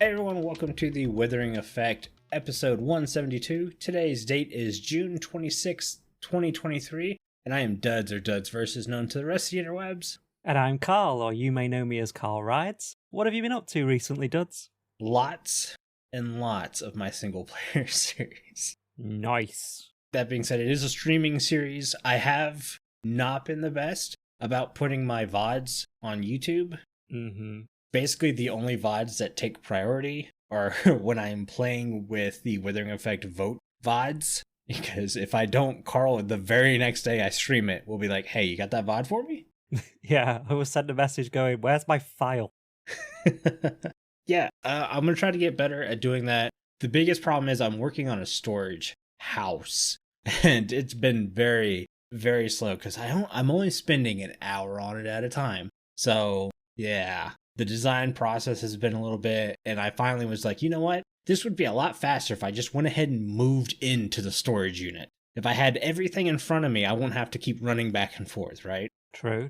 Hey everyone, welcome to the Withering Effect, episode 172. Today's date is June 26th, 2023, and I am Duds, or Duds Versus, known to the rest of the interwebs. And I'm Carl, or you may know me as Carl Rides. What have you been up to recently, Duds? Lots and lots of my single-player series. Nice. That being said, it is a streaming series. I have not been the best about putting my VODs on YouTube. Basically, the only VODs that take priority are when I'm playing with the Withering Effect vote VODs. Because if I don't, Carl, the very next day I stream it, will be like, hey, you got that VOD for me? Yeah, I was sent a message going, where's my file? Yeah, I'm going to try to get better at doing that. The biggest problem is I'm working on a storage house. And it's been very, very slow because I'm only spending an hour on it at a time. So, yeah. The design process has been a little bit, and I finally was like, you know what? This would be a lot faster if I just went ahead and moved into the storage unit. If I had everything in front of me, I won't have to keep running back and forth, right? True.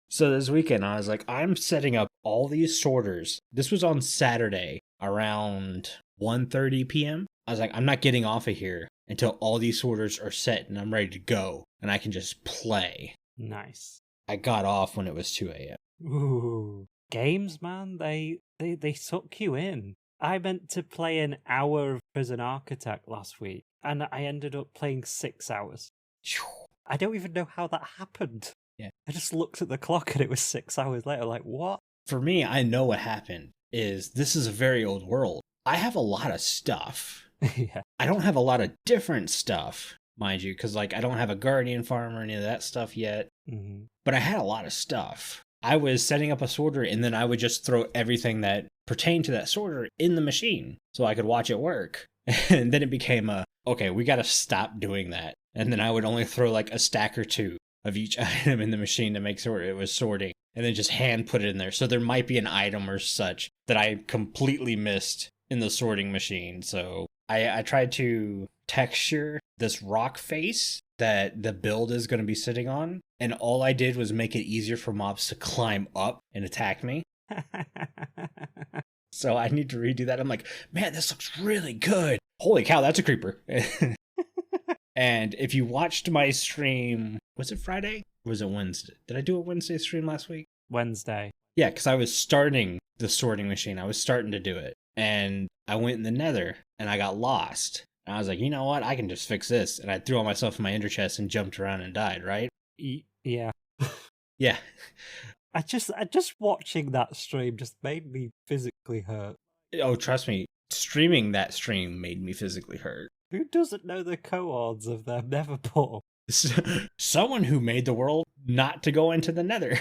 So this weekend, I was like, I'm setting up all these sorters. This was on Saturday around 1:30 p.m. I was like, I'm not getting off of here until all these sorters are set and I'm ready to go, and I can just play. Nice. I got off when it was 2 a.m. Ooh. Games, man, they suck you in. I meant to play an hour of Prison Architect last week, and I ended up playing 6 hours. I don't even know how that happened. Yeah. I just looked at the clock and it was 6 hours later, like, what? For me, I know what happened is this is a very old world. I have a lot of stuff. Yeah. I don't have a lot of different stuff, mind you, because like I don't have a Guardian farm or any of that stuff yet. But I had a lot of stuff. I was setting up a sorter, and then I would just throw everything that pertained to that sorter in the machine so I could watch it work. And then it became okay, we got to stop doing that. And then I would only throw like a stack or two of each item in the machine to make sure it was sorting, and then just hand put it in there. So there might be an item or such that I completely missed in the sorting machine. So I tried to texture this rock face that the build is going to be sitting on, and all I did was make it easier for mobs to climb up and attack me. So I need to redo that. I'm like, man, this looks really good. Holy cow, that's a creeper. And if you watched my stream, was it Friday or was it Wednesday? Did I do a Wednesday stream last week? Wednesday. Yeah, because I was starting the sorting machine. I was starting to do it. And I went in the nether and I got lost. And I was like, you know what? I can just fix this. And I threw all myself in my ender chest and jumped around and died, right? Yeah. Yeah. I just watching that stream just made me physically hurt. Oh, trust me. Streaming that stream made me physically hurt. Who doesn't know the coords of their nether portal? Someone who made the world not to go into the nether.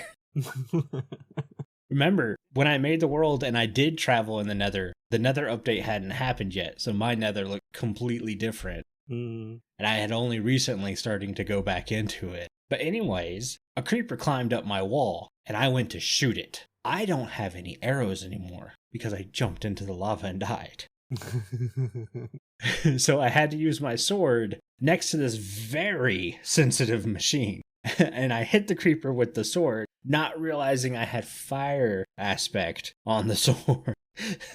Remember, when I made the world and I did travel in the nether update hadn't happened yet, so my nether looked completely different. And I had only recently starting to go back into it. But anyways, a creeper climbed up my wall, and I went to shoot it. I don't have any arrows anymore, because I jumped into the lava and died. So I had to use my sword next to this very sensitive machine. And I hit the creeper with the sword, not realizing I had fire aspect on the sword.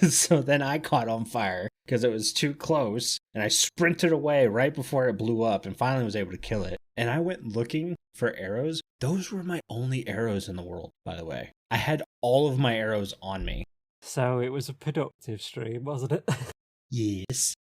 So then I caught on fire because it was too close, and I sprinted away right before it blew up and finally was able to kill it. And I went looking for arrows. Those were my only arrows in the world, by the way. I had all of my arrows on me. So it was a productive stream, wasn't it? Yes.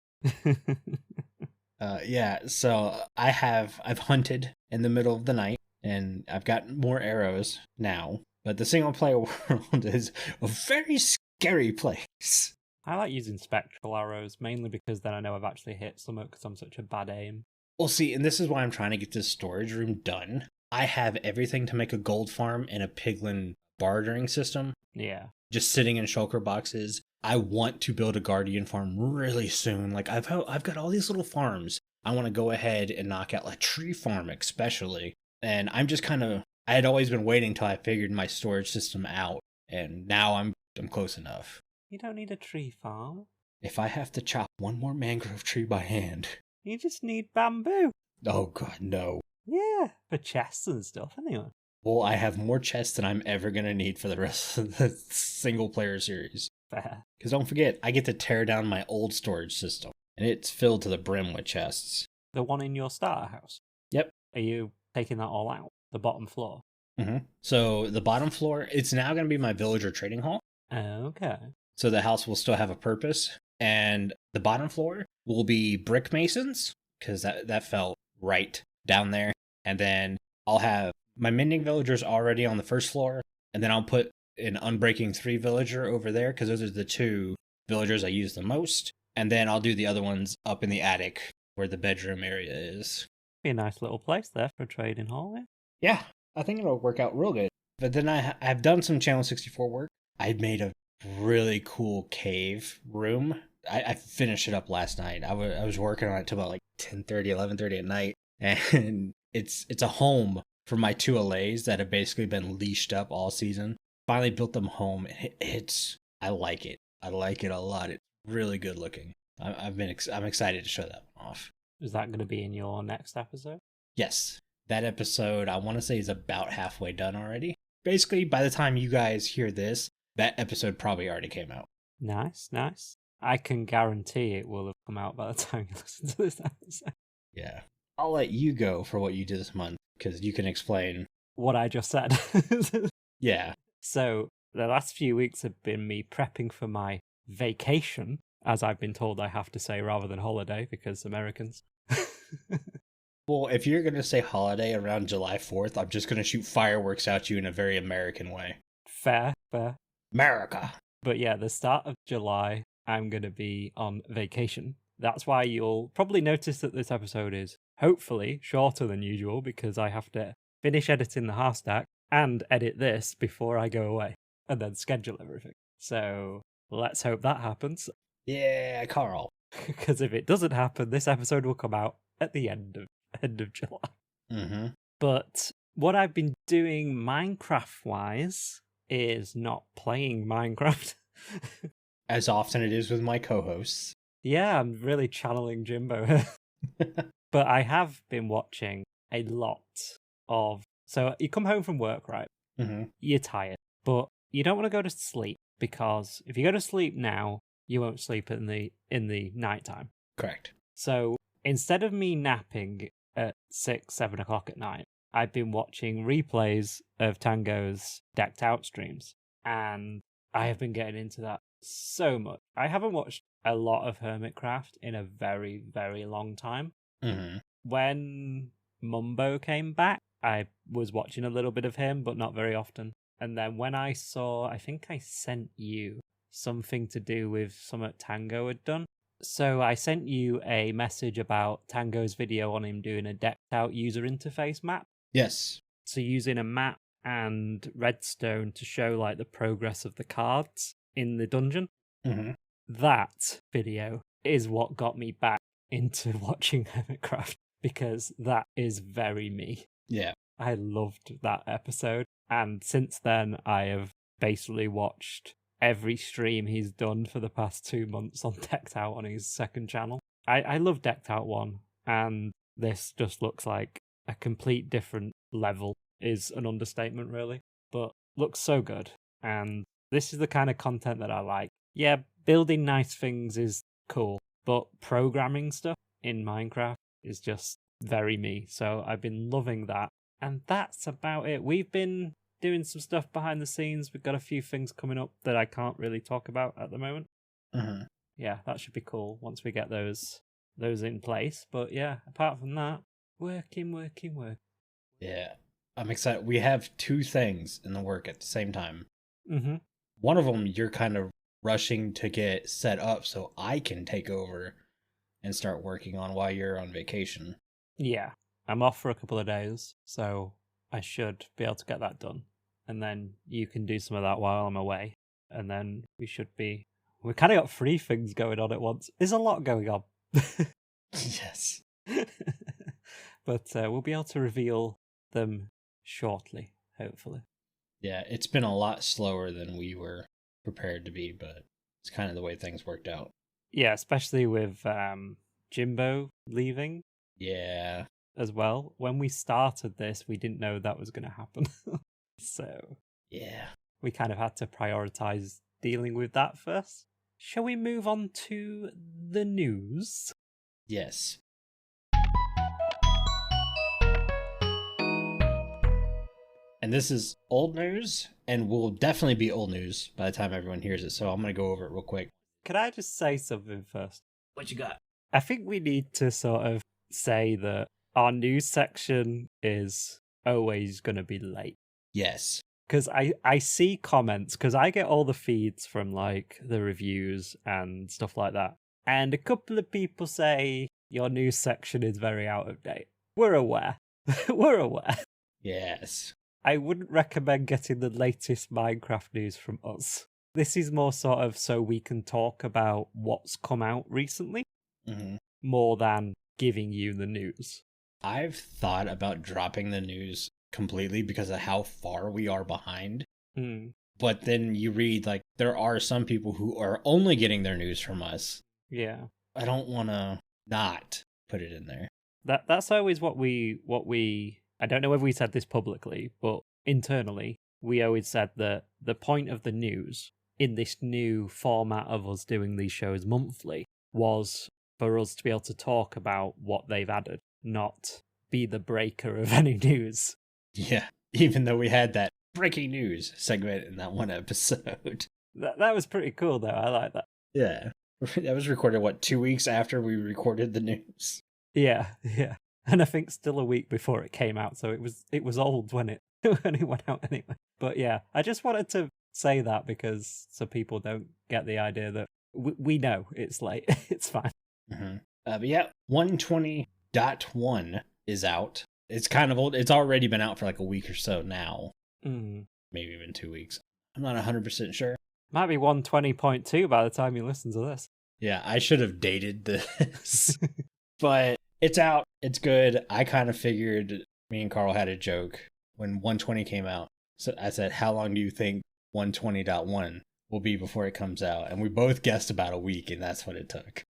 Yeah, so I've hunted in the middle of the night, and I've got more arrows now. But the single player world is a very scary place. I like using spectral arrows, mainly because then I know I've actually hit something because I'm such a bad aim. Well, see, and this is why I'm trying to get this storage room done. I have everything to make a gold farm and a piglin bartering system. Yeah. Just sitting in shulker boxes. I want to build a guardian farm really soon. Like, I've got all these little farms. I want to go ahead and knock out, like, tree farm especially. And I'm just I had always been waiting till I figured my storage system out. And now I'm close enough. You don't need a tree farm. If I have to chop one more mangrove tree by hand. You just need bamboo. Oh god, no. Yeah, for chests and stuff anyway. Well, I have more chests than I'm ever going to need for the rest of the single player series. Fair. Because don't forget, I get to tear down my old storage system, and it's filled to the brim with chests. The one in your starter house? Yep. Are you taking that all out? The bottom floor? Mm-hmm. So the bottom floor, it's now going to be my villager trading hall. Okay. So the house will still have a purpose. And the bottom floor will be brick masons, because that felt right down there. And then I'll have my mending villagers already on the first floor. And then I'll put an Unbreaking 3 villager over there, because those are the 2 villagers I use the most. And then I'll do the other ones up in the attic where the bedroom area is. Be a nice little place there for a trading hall, yeah? Yeah, I think it'll work out real good. But then I've done some Channel 64 work. I made a really cool cave room. I finished it up last night. I was working on it till about like 10:30, 11:30 at night. And it's a home for my 2 allays that have basically been leashed up all season. Finally built them home. I like it. I like it a lot. It's really good looking. I'm excited to show that one off. Is that going to be in your next episode? Yes. That episode, I want to say, is about halfway done already. Basically, by the time you guys hear this, that episode probably already came out. Nice, nice. I can guarantee it will have come out by the time you listen to this episode. Yeah. I'll let you go for what you did this month, because you can explain what I just said. Yeah. So, the last few weeks have been me prepping for my vacation, as I've been told I have to say rather than holiday, because Americans. Well, if you're going to say holiday around July 4th, I'm just going to shoot fireworks at you in a very American way. Fair, fair. America! But yeah, the start of July, I'm going to be on vacation. That's why you'll probably notice that this episode is hopefully shorter than usual, because I have to finish editing the half stack and edit this before I go away, and then schedule everything. So let's hope that happens. Yeah, Carl. Because if it doesn't happen, this episode will come out at the end of July. Mm-hmm. But what I've been doing Minecraft-wise is not playing Minecraft. As often it is with my co-hosts. Yeah, I'm really channeling Jimbo here. But I have been watching a lot of... So you come home from work, right? Mm-hmm. You're tired, but you don't want to go to sleep, because if you go to sleep now, you won't sleep in the nighttime. Correct. So instead of me napping at 6, 7 o'clock at night, I've been watching replays of Tango's decked out streams, and I have been getting into that so much. I haven't watched a lot of Hermitcraft in a very, very long time. Mm-hmm. When Mumbo came back, I was watching a little bit of him, but not very often. And then when I saw, I think I sent you something to do with something Tango had done. So I sent you a message about Tango's video on him doing a decked out user interface map. Yes. So using a map and redstone to show like the progress of the cards in the dungeon. Mm-hmm. That video is what got me back into watching Hermitcraft, because that is very me. Yeah. I loved that episode. And since then, I have basically watched every stream he's done for the past 2 months on Decked Out on his second channel. I love Decked Out 1, and this just looks like a complete different level, is an understatement, really. But looks so good. And this is the kind of content that I like. Yeah, building nice things is cool, but programming stuff in Minecraft is just very me. So I've been loving that. And that's about it. We've been doing some stuff behind the scenes. We've got a few things coming up that I can't really talk about at the moment. Mm-hmm. Yeah, that should be cool once we get those in place. But yeah, apart from that, working. Yeah, I'm excited. We have 2 things in the work at the same time. Mm-hmm. One of them you're kind of rushing to get set up so I can take over and start working on while you're on vacation. Yeah, I'm off for a couple of days, so I should be able to get that done. And then you can do some of that while I'm away. And then we kind of got 3 things going on at once. There's a lot going on. Yes. But we'll be able to reveal them shortly, hopefully. Yeah, it's been a lot slower than we were prepared to be, but it's kind of the way things worked out. Yeah, especially with Jimbo leaving. Yeah. As well. When we started this, we didn't know that was going to happen. So yeah, we kind of had to prioritize dealing with that first. Shall we move on to the news? Yes. And this is old news, and will definitely be old news by the time everyone hears it, so I'm going to go over it real quick. Can I just say something first? What you got? I think we need to sort of say that our news section is always going to be late. Yes. Because I see comments, because I get all the feeds from, like, the reviews and stuff like that. And a couple of people say your news section is very out of date. We're aware. We're aware. Yes. I wouldn't recommend getting the latest Minecraft news from us. This is more sort of so we can talk about what's come out recently, more than giving you the news. I've thought about dropping the news completely because of how far we are behind. But then you read, like, there are some people who are only getting their news from us. Yeah. I don't want to not put it in there. That's always what we I don't know if we said this publicly, but internally we always said that the point of the news in this new format of us doing these shows monthly was for us to be able to talk about what they've added, not be the breaker of any news. Yeah, even though we had that breaking news segment in that one episode. That was pretty cool, though. I like that. Yeah. That was recorded, 2 weeks after we recorded the news? Yeah. And I think still a week before it came out, so it was old when it went out anyway. But yeah, I just wanted to say that because so people don't get the idea that we know it's late. It's fine. But yeah, 120.1 is out. It's kind of old. It's already been out for like a week or so now. Maybe even 2 weeks. I'm not 100% sure. Might be 120.2 by the time you listen to this. Yeah, I should have dated this. But it's out. It's good. I kind of figured, me and Carl had a joke when 120 came out. So I said, how long do you think 120.1 will be before it comes out? And we both guessed about a week, and that's what it took.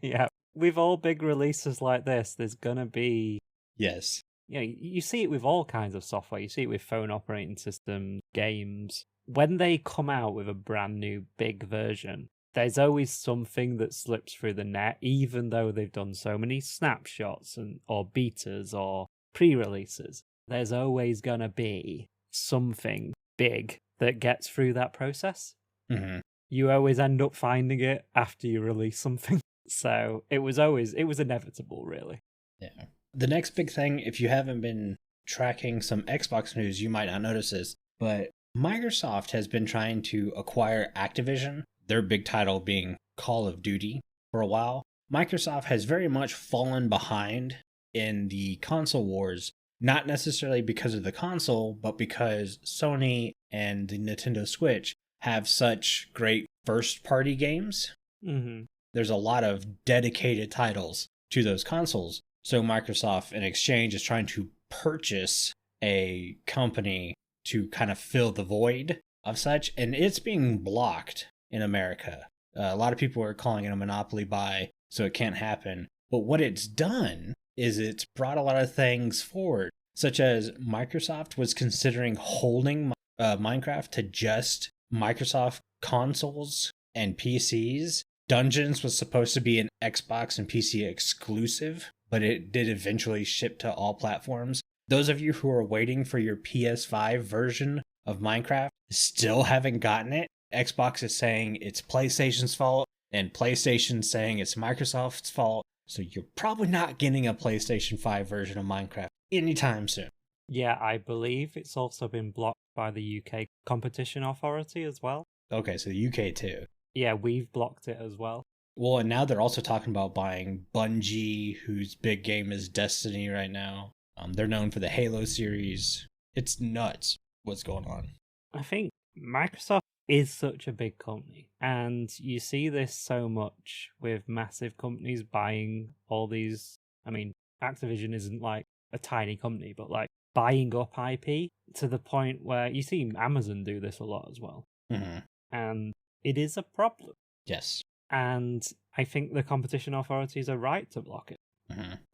Yeah. With all big releases like this, there's going to be... Yes. You know, you see it with all kinds of software. You see it with phone operating systems, games. When they come out with a brand new big version, there's always something that slips through the net, even though they've done so many snapshots or betas or pre-releases. There's always going to be something big that gets through that process. You always end up finding it after you release something. So it was inevitable, really. Yeah. The next big thing, if you haven't been tracking some Xbox news, you might not notice this, but Microsoft has been trying to acquire Activision, their big title being Call of Duty, for a while. Microsoft has very much fallen behind in the console wars, not necessarily because of the console, but because Sony and the Nintendo Switch have such great first-party games. There's a lot of dedicated titles to those consoles. So Microsoft, in exchange, is trying to purchase a company to kind of fill the void of such, and it's being blocked in America. A lot of people are calling it a monopoly buy, so it can't happen. But what it's done is it's brought a lot of things forward, such as Microsoft was considering holding Minecraft to just Microsoft consoles and PCs. Dungeons was supposed to be an Xbox and PC exclusive, but it did eventually ship to all platforms. Those of you who are waiting for your PS5 version of Minecraft still haven't gotten it. Xbox is saying it's PlayStation's fault, and PlayStation's saying it's Microsoft's fault. So you're probably not getting a PlayStation 5 version of Minecraft anytime soon. Yeah, I believe it's also been blocked by the UK Competition Authority as well. Okay, so the UK too. Yeah, we've blocked it as well. Well, and now they're also talking about buying Bungie, whose big game is Destiny right now. They're known for the Halo series. It's nuts what's going on. I think Microsoft is such a big company, and you see this so much with massive companies buying all these. I mean, Activision isn't like a tiny company, but like buying up IP to the point where you see Amazon do this a lot as well. And it is a problem. Yes. And I think the competition authorities are right to block it.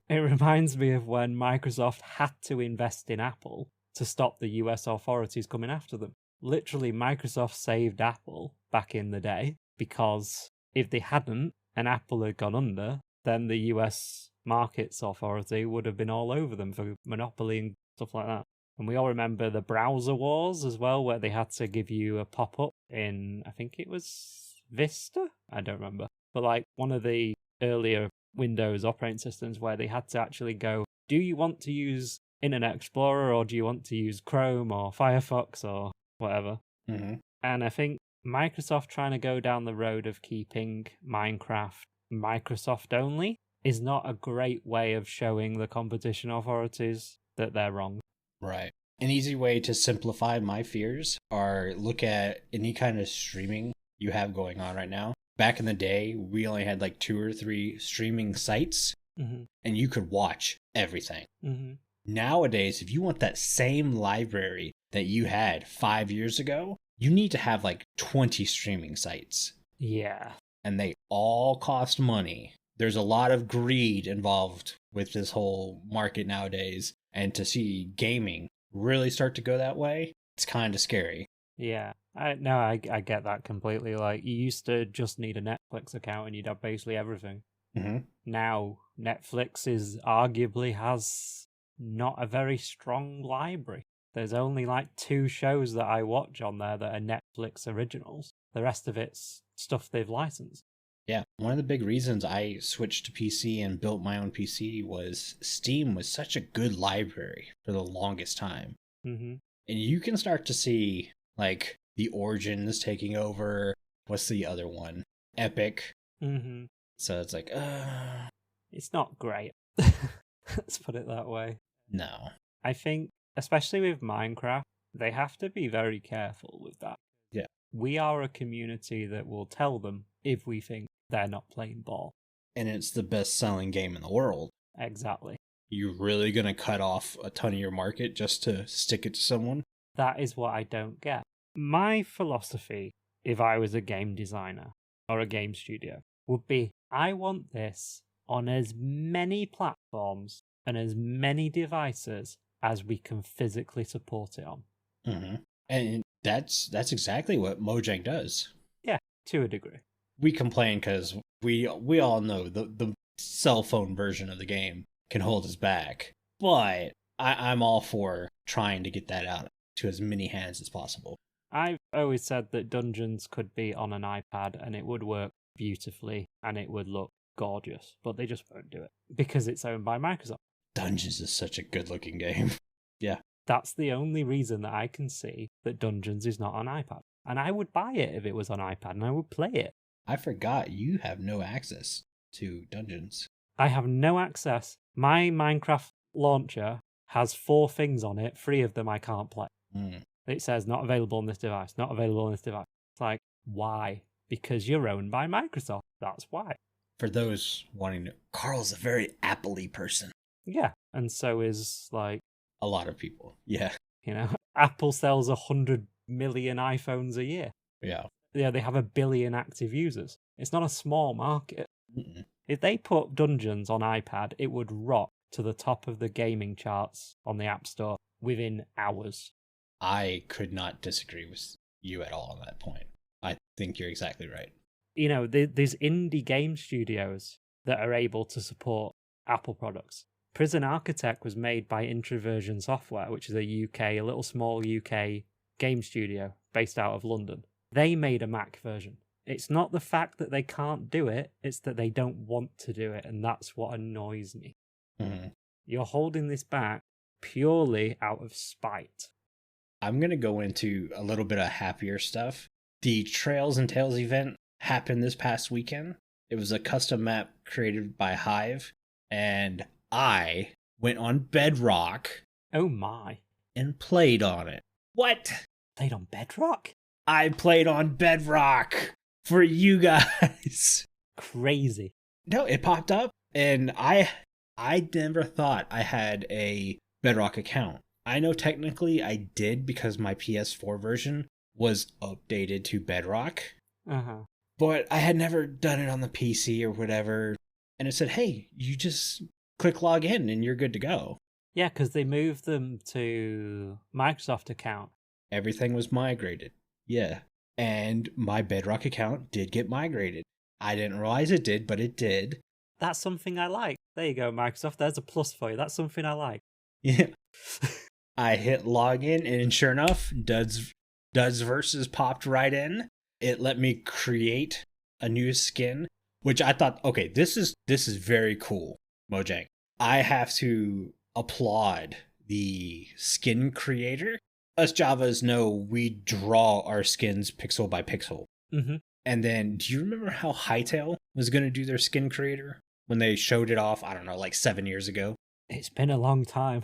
It reminds me of when Microsoft had to invest in Apple to stop the US authorities coming after them. literally Microsoft saved Apple back in the day, because if they hadn't and Apple had gone under, then the US Markets Authority would have been all over them for monopoly and stuff like that. And we all remember the browser wars as well, where they had to give you a pop-up in, I think it was Vista? I don't remember. But like one of the earlier Windows operating systems where they had to actually go, do you want to use Internet Explorer or do you want to use Chrome or Firefox or whatever? Mm-hmm. And I think Microsoft trying to go down the road of keeping Minecraft Microsoft only is not a great way of showing the competition authorities that they're wrong. Right. An easy way to simplify my fears are look at any kind of streaming you have going on right now. Back in the day, we only had like 2 or 3 streaming sites, and you could watch everything. Nowadays, if you want that same library that you had 5 years ago, you need to have like 20 streaming sites. Yeah. And they all cost money. There's a lot of greed involved with this whole market nowadays. And to see gaming really start to go that way, it's kind of scary. Yeah. I get that completely. Like, you used to just need a Netflix account and you'd have basically everything. Now, Netflix arguably has not a very strong library. There's only like 2 shows that I watch on there that are Netflix originals. The rest of it's stuff they've licensed. Yeah, one of the big reasons I switched to PC and built my own PC was Steam was such a good library for the longest time. And you can start to see, like, the Origins taking over. What's the other one? Epic. So it's like, it's not great. Let's put it that way. No. I think, especially with Minecraft, they have to be very careful with that. Yeah. We are a community that will tell them if we think they're not playing ball. And it's the best-selling game in the world. Exactly. You really going to cut off a ton of your market just to stick it to someone? That is what I don't get. My philosophy, if I was a game designer or a game studio, would be, I want this on as many platforms and as many devices as we can physically support it on. And that's exactly what Mojang does. Yeah, to a degree. We complain because we all know the cell phone version of the game can hold us back. But I'm all for trying to get that out to as many hands as possible. I've always said that Dungeons could be on an iPad and it would work beautifully and it would look gorgeous, but they just won't do it because it's owned by Microsoft. Dungeons is such a good-looking game. Yeah. That's the only reason that I can see that Dungeons is not on iPad. And I would buy it if it was on iPad and I would play it. I forgot you have no access to Dungeons. I have no access. My Minecraft launcher has 4 things on it. 3 of them I can't play. It says not available on this device, not available on this device. It's like, why? Because you're owned by Microsoft. That's why. For those wanting to, Carl's a very Apple-y person. Yeah, and so is, like, a lot of people. Yeah. You know, Apple sells 100 million iPhones a year. Yeah. Yeah, they have 1 billion active users. It's not a small market. If they put Dungeons on iPad, it would rock to the top of the gaming charts on the App Store within hours. I could not disagree with you at all on that point. I think you're exactly right. You know, there's indie game studios that are able to support Apple products. Prison Architect was made by Introversion Software, which is a little small UK game studio based out of London. They made a Mac version. It's not the fact that they can't do it, it's that they don't want to do it, and that's what annoys me. You're holding this back purely out of spite. I'm going to go into a little bit of happier stuff. The Trails and Tales event happened this past weekend. It was a custom map created by Hive, and I went on Bedrock. Oh my. And played on it. What? Played on Bedrock? I played on Bedrock for you guys. Crazy. No, it popped up, and I never thought I had a Bedrock account. I know technically I did because my PS4 version was updated to Bedrock. But I had never done it on the PC or whatever. And it said, hey, you just click log in and you're good to go. Yeah, because they moved them to Microsoft account. everything was migrated. Yeah. And my Bedrock account did get migrated. I didn't realize it did, but it did. That's something I like. There you go, Microsoft. There's a plus for you. That's something I like. Yeah. I hit login, and sure enough, Duds Versus popped right in. It let me create a new skin, which I thought, okay, this is very cool, Mojang. I have to applaud the skin creator. Us Javas know we draw our skins pixel by pixel. Mm-hmm. And then, do you remember how Hytale was going to do their skin creator when they showed it off, I don't know, like 7 years ago? It's been a long time.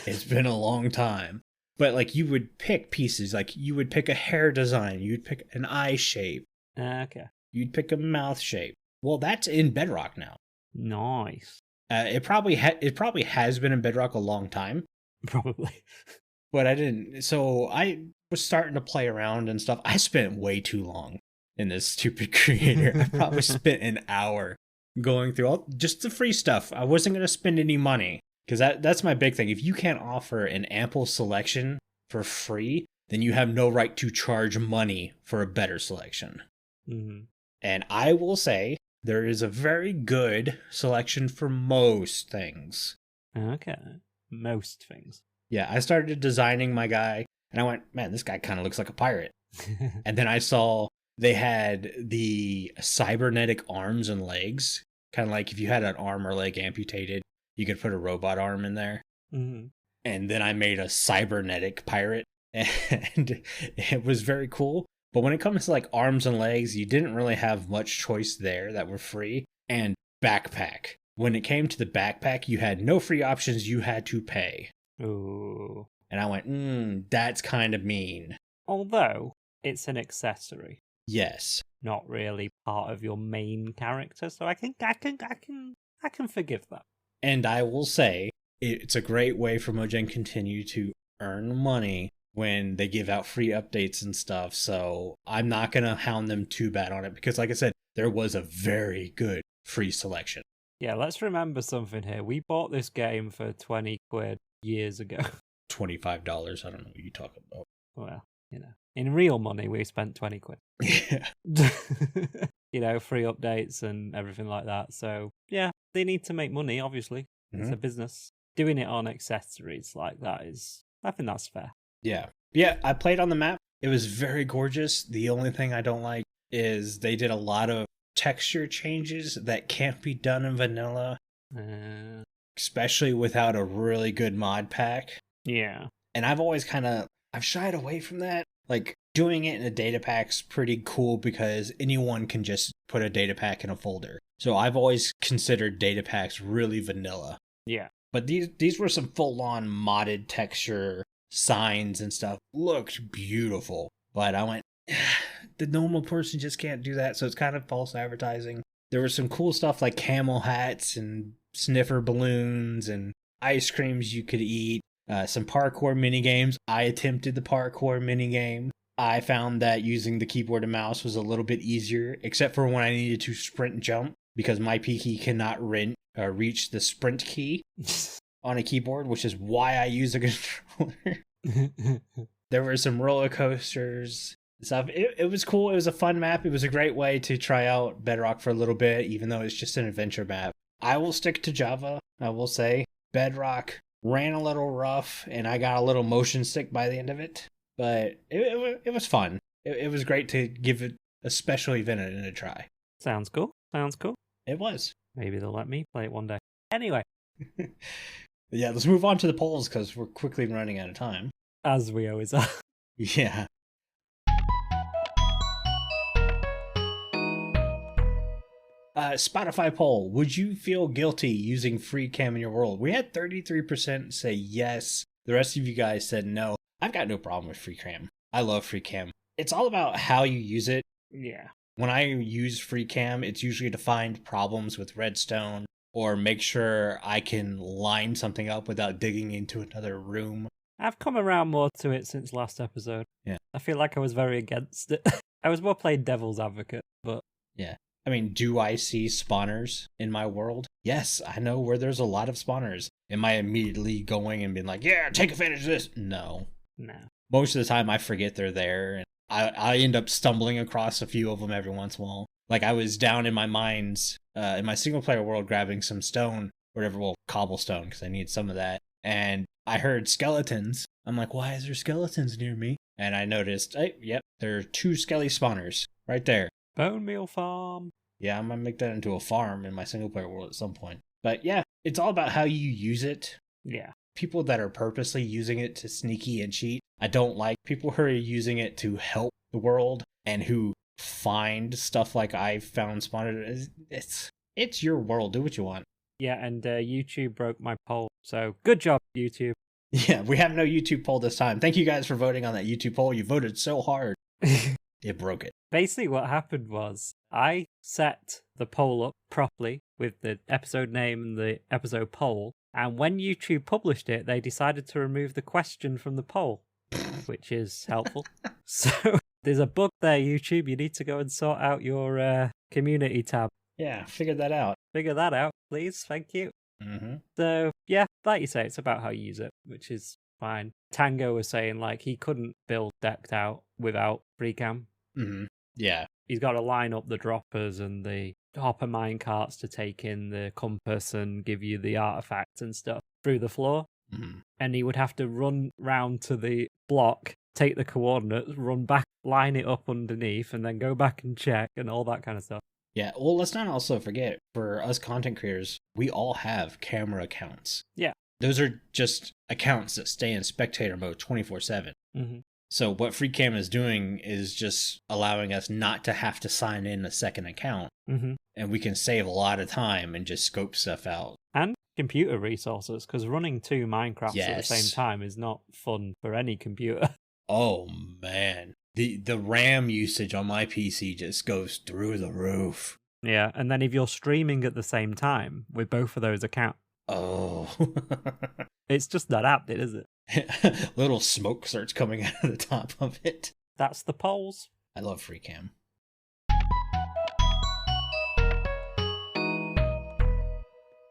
It's been a long time. But like you would pick pieces, like you would pick a hair design, you'd pick an eye shape. Okay. You'd pick a mouth shape. Well, that's in Bedrock now. Nice. It probably has been in Bedrock a long time. Probably. But I didn't. So I was starting to play around and stuff. I spent way too long in this stupid creator. I probably spent an hour going through all just the free stuff. I wasn't going to spend any money because that's my big thing. If you can't offer an ample selection for free, then you have no right to charge money for a better selection. Mm-hmm. And I will say there is a very good selection for most things. Okay. Most things. Yeah, I started designing my guy and I went, man, this guy kind of looks like a pirate. And then I saw they had the cybernetic arms and legs. Kind of like if you had an arm or leg amputated, you could put a robot arm in there. Mm-hmm. And then I made a cybernetic pirate. And it was very cool. But when it comes to like arms and legs, you didn't really have much choice there that were free. And backpack. When it came to the backpack, you had no free options. You had to pay. Ooh. And I went, that's kind of mean. Although it's an accessory. Yes. Not really part of your main character, so I can forgive that. And I will say, it's a great way for Mojang continue to earn money when they give out free updates and stuff. So I'm not going to hound them too bad on it because, like I said, there was a very good free selection. Yeah, let's remember something here. We bought this game for 20 quid years ago. $25. I don't know what you talk about. Well, in real money, we spent 20 quid. Yeah. Free updates and everything like that. So, yeah, they need to make money, obviously. Mm-hmm. It's a business. Doing it on accessories like that I think that's fair. Yeah. Yeah, I played on the map. It was very gorgeous. The only thing I don't like is they did a lot of texture changes that can't be done in vanilla. Especially without a really good mod pack. Yeah. And I've shied away from that. Like, doing it in a data pack's pretty cool because anyone can just put a data pack in a folder. So I've always considered data packs really vanilla. Yeah. But these were some full-on modded texture signs and stuff. Looked beautiful. But I went, the normal person just can't do that, so it's kind of false advertising. There was some cool stuff like camel hats and sniffer balloons and ice creams you could eat. Some parkour minigames. I attempted the parkour minigame. I found that using the keyboard and mouse was a little bit easier, except for when I needed to sprint jump, because my P key cannot reach the sprint key on a keyboard, which is why I use a controller. There were some roller coasters and stuff. It was cool. It was a fun map. It was a great way to try out Bedrock for a little bit, even though it's just an adventure map. I will stick to Java, I will say. Bedrock ran a little rough, and I got a little motion sick by the end of it. But it was fun. It was great to give it a special event a try. Sounds cool. It was. Maybe they'll let me play it one day. Anyway. Yeah, let's move on to the polls because we're quickly running out of time. As we always are. Yeah. Spotify poll. Would you feel guilty using free cam in your world? We had 33% say yes. The rest of you guys said no. I've got no problem with free cam. I love free cam. It's all about how you use it. Yeah. When I use free cam, it's usually to find problems with redstone or make sure I can line something up without digging into another room. I've come around more to it since last episode. Yeah. I feel like I was very against it. I was more playing devil's advocate, but... Yeah. I mean, do I see spawners in my world? Yes, I know where there's a lot of spawners. Am I immediately going and being like, yeah, take advantage of this? No. most of the time I forget they're there, and I end up stumbling across a few of them every once in a while. Like I was down in my mines, in my single player world, grabbing some stone, whatever, well, cobblestone, because I need some of that. And I heard skeletons. I'm like, why is there skeletons near me? And I noticed, hey, yep, there are 2 skelly spawners right there. Bone meal farm. Yeah, I'm gonna make that into a farm in my single player world at some point. But yeah, it's all about how you use it. Yeah. People that are purposely using it to sneaky and cheat, I don't like. People who are using it to help the world and who find stuff like I found spawned. It's your world. Do what you want. Yeah, and YouTube broke my poll. So good job, YouTube. Yeah, we have no YouTube poll this time. Thank you guys for voting on that YouTube poll. You voted so hard. It broke it. Basically, what happened was I set the poll up properly with the episode name and the episode poll. And when YouTube published it, they decided to remove the question from the poll, which is helpful. So there's a bug there, YouTube. You need to go and sort out your community tab. Yeah, figure that out. Figure that out, please. Thank you. Mm-hmm. So, yeah, like you say, it's about how you use it, which is fine. Tango was saying, like, he couldn't build Decked Out without free cam. Mm-hmm. Yeah. He's got to line up the droppers and the hopper mine carts to take in the compass and give you the artifacts and stuff through the floor. Mm-hmm. And he would have to run round to the block, take the coordinates, run back, line it up underneath, and then go back and check and all that kind of stuff. Yeah, well, let's not also forget, for us content creators, we all have camera accounts. Yeah. Those are just accounts that stay in spectator mode 24/7. Mm-hmm. So what free cam is doing is just allowing us not to have to sign in a second account. Mm-hmm. And we can save a lot of time and just scope stuff out. And computer resources, because running 2 Minecrafts Yes. at the same time is not fun for any computer. Oh, man. The RAM usage on my PC just goes through the roof. Yeah, and then if you're streaming at the same time with both of those accounts, oh. it's just not happening, is it? Little smoke starts coming out of the top of it. That's the polls. I love free cam.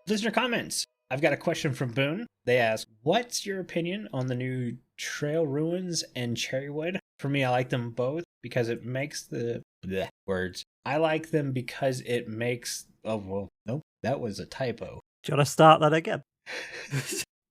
Listener comments. I've got a question from Boon. They ask, what's your opinion on the new Trail Ruins and Cherrywood? For me, I like them both because it makes the words. I like them because it makes... Oh, well, nope, that was a typo. Do you want to start that again?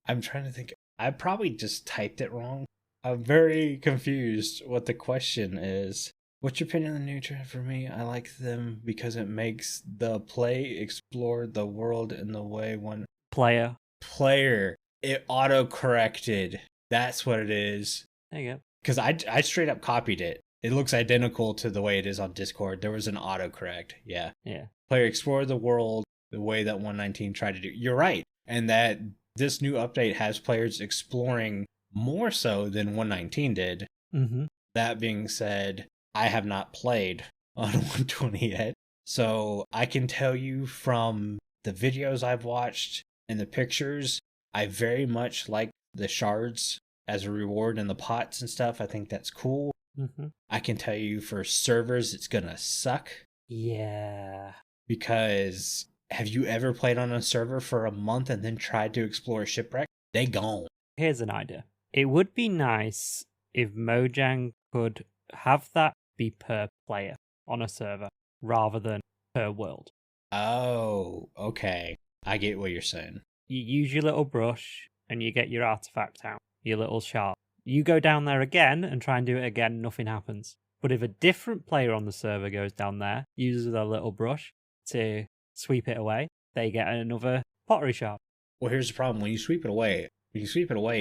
I'm trying to think. I probably just typed it wrong. I'm very confused what the question is. What's your opinion on the new trend? For me, I like them because it makes the play explore the world in the way one Player. It auto-corrected. That's what it is. There you go. Because I straight up copied it. It looks identical to the way it is on Discord. There was an autocorrect. Yeah. Yeah. Player explore the world the way that 119 tried to do. You're right. And that this new update has players exploring more so than 119 did. Mm-hmm. That being said, I have not played on 120 yet. So I can tell you from the videos I've watched and the pictures, I very much like the shards as a reward in the pots and stuff. I think that's cool. Mm-hmm. I can tell you for servers, it's gonna suck. Yeah. Because have you ever played on a server for a month and then tried to explore a shipwreck? They gone. Here's an idea. It would be nice if Mojang could have that be per player on a server rather than per world. Oh, okay. I get what you're saying. You use your little brush and you get your artifact out, your little sharp. You go down there again and try and do it again, nothing happens. But if a different player on the server goes down there, uses their little brush to sweep it away, they get another pottery sharp. Well, here's the problem. When you sweep it away,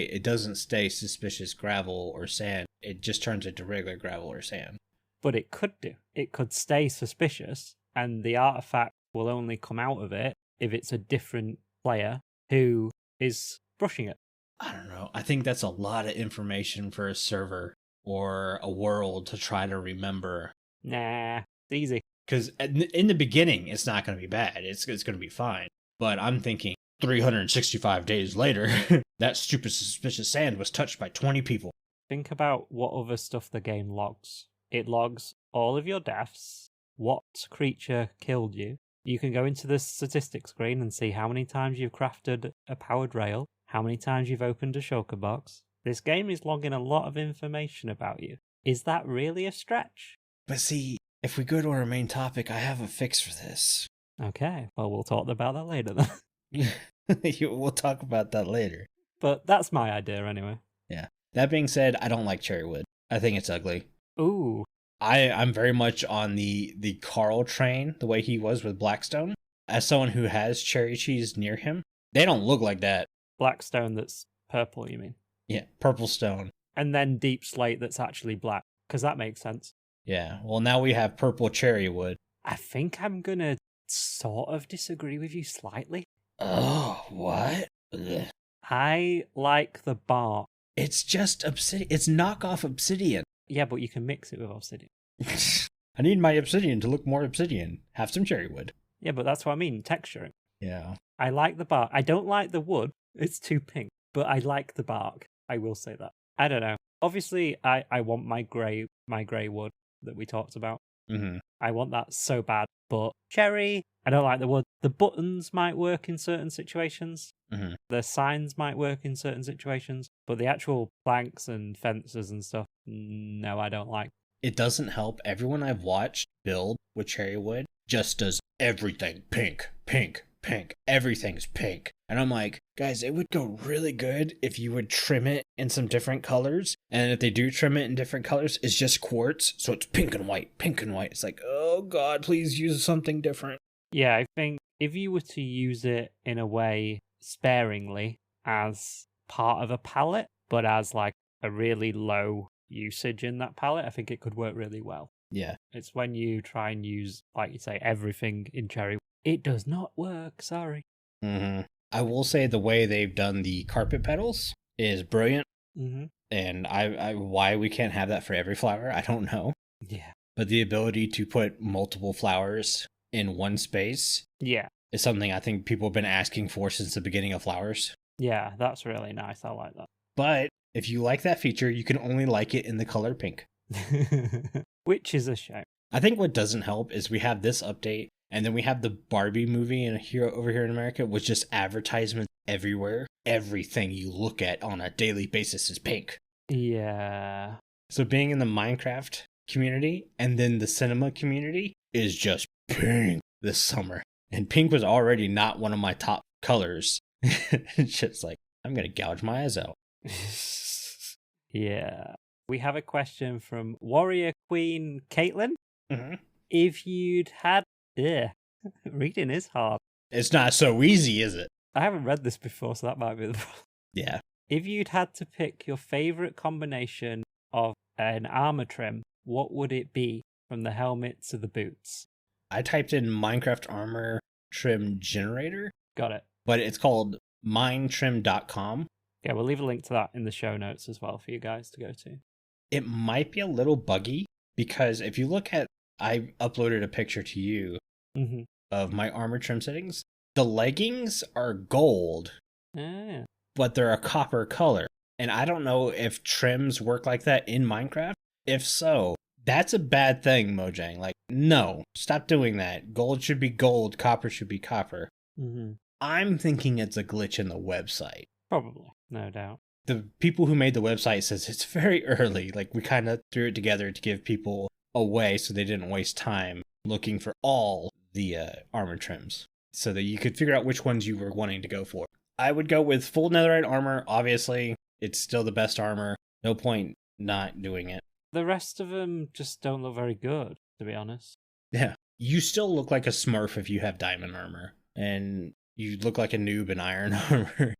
it doesn't stay suspicious gravel or sand. It just turns into regular gravel or sand. But it could do. It could stay suspicious, and the artifact will only come out of it if it's a different player who is brushing it. I don't know. I think that's a lot of information for a server or a world to try to remember. Nah, it's easy. Because in the beginning, it's not going to be bad. It's going to be fine. But I'm thinking 365 days later, that stupid suspicious sand was touched by 20 people. Think about what other stuff the game logs. It logs all of your deaths, what creature killed you. You can go into the statistics screen and see how many times you've crafted a powered rail, how many times you've opened a shulker box. This game is logging a lot of information about you. Is that really a stretch? But see, if we go to our main topic, I have a fix for this. Okay, well, we'll talk about that later then. We'll talk about that later. But that's my idea anyway. Yeah. That being said, I don't like cherry wood. I think it's ugly. Ooh. I'm very much on the Carl train, the way he was with Blackstone. As someone who has cherry cheese near him, they don't look like that. Blackstone that's purple, you mean? Yeah, purple stone. And then deep slate that's actually black, because that makes sense. Yeah, well, now we have purple cherry wood. I think I'm gonna sort of disagree with you slightly. Oh, what? Ugh. I like the bark. It's just obsidian. It's knockoff obsidian. Yeah, but you can mix it with obsidian. I need my obsidian to look more obsidian. Have some cherry wood. Yeah, but that's what I mean, texturing. Yeah. I like the bark. I don't like the wood. It's too pink. But I like the bark. I will say that. I don't know. Obviously, I want my grey wood that we talked about. Mm-hmm. I want that so bad. But cherry, I don't like the wood. The buttons might work in certain situations. Mm-hmm. The signs might work in certain situations. But the actual planks and fences and stuff, no, I don't like. It doesn't help. Everyone I've watched build with cherry wood just does everything pink, pink, pink. Everything's pink. And I'm like, guys, it would go really good if you would trim it in some different colors. And if they do trim it in different colors, it's just quartz. So it's pink and white, pink and white. It's like, oh God, please use something different. Yeah, I think if you were to use it in a way sparingly as part of a palette, but as like a really low usage in that palette, I think it could work really well. Yeah. It's when you try and use, like you say, everything in cherry. It does not work, sorry. Mm-hmm. I will say the way they've done the carpet petals is brilliant. Mm-hmm. And I why we can't have that for every flower, I don't know. Yeah. But the ability to put multiple flowers in one space is something I think people have been asking for since the beginning of flowers. Yeah, that's really nice. I like that. But if you like that feature, you can only like it in the color pink. Which is a shame. I think what doesn't help is we have this update, and then we have the Barbie movie over here in America with just advertisements everywhere. Everything you look at on a daily basis is pink. Yeah. So being in the Minecraft community and then the cinema community is just pink this summer. And pink was already not one of my top colors. It's just like, I'm going to gouge my eyes out. Yeah. We have a question from Warrior Queen Kaitlyn. Mm-hmm. If you'd had... reading is hard. It's not so easy, is it? I haven't read this before, so that might be the problem. Yeah. If you'd had to pick your favorite combination of an armor trim, what would it be from the helmet to the boots? I typed in Minecraft armor trim generator. Got it. But it's called minetrim.com. Yeah, we'll leave a link to that in the show notes as well for you guys to go to. It might be a little buggy because if you look at, I uploaded a picture to you of my armor trim settings. The leggings are gold, but they're a copper color. And I don't know if trims work like that in Minecraft. If so, that's a bad thing, Mojang. Like, no, stop doing that. Gold should be gold, copper should be copper. Mm-hmm. I'm thinking it's a glitch in the website. Probably, no doubt. The people who made the website says it's very early. Like, we kind of threw it together to give people a way so they didn't waste time looking for all the armor trims so that you could figure out which ones you were wanting to go for. I would go with full netherite armor. Obviously, it's still the best armor. No point not doing it. The rest of them just don't look very good, to be honest. Yeah. You still look like a smurf if you have diamond armor. And you look like a noob in iron armor.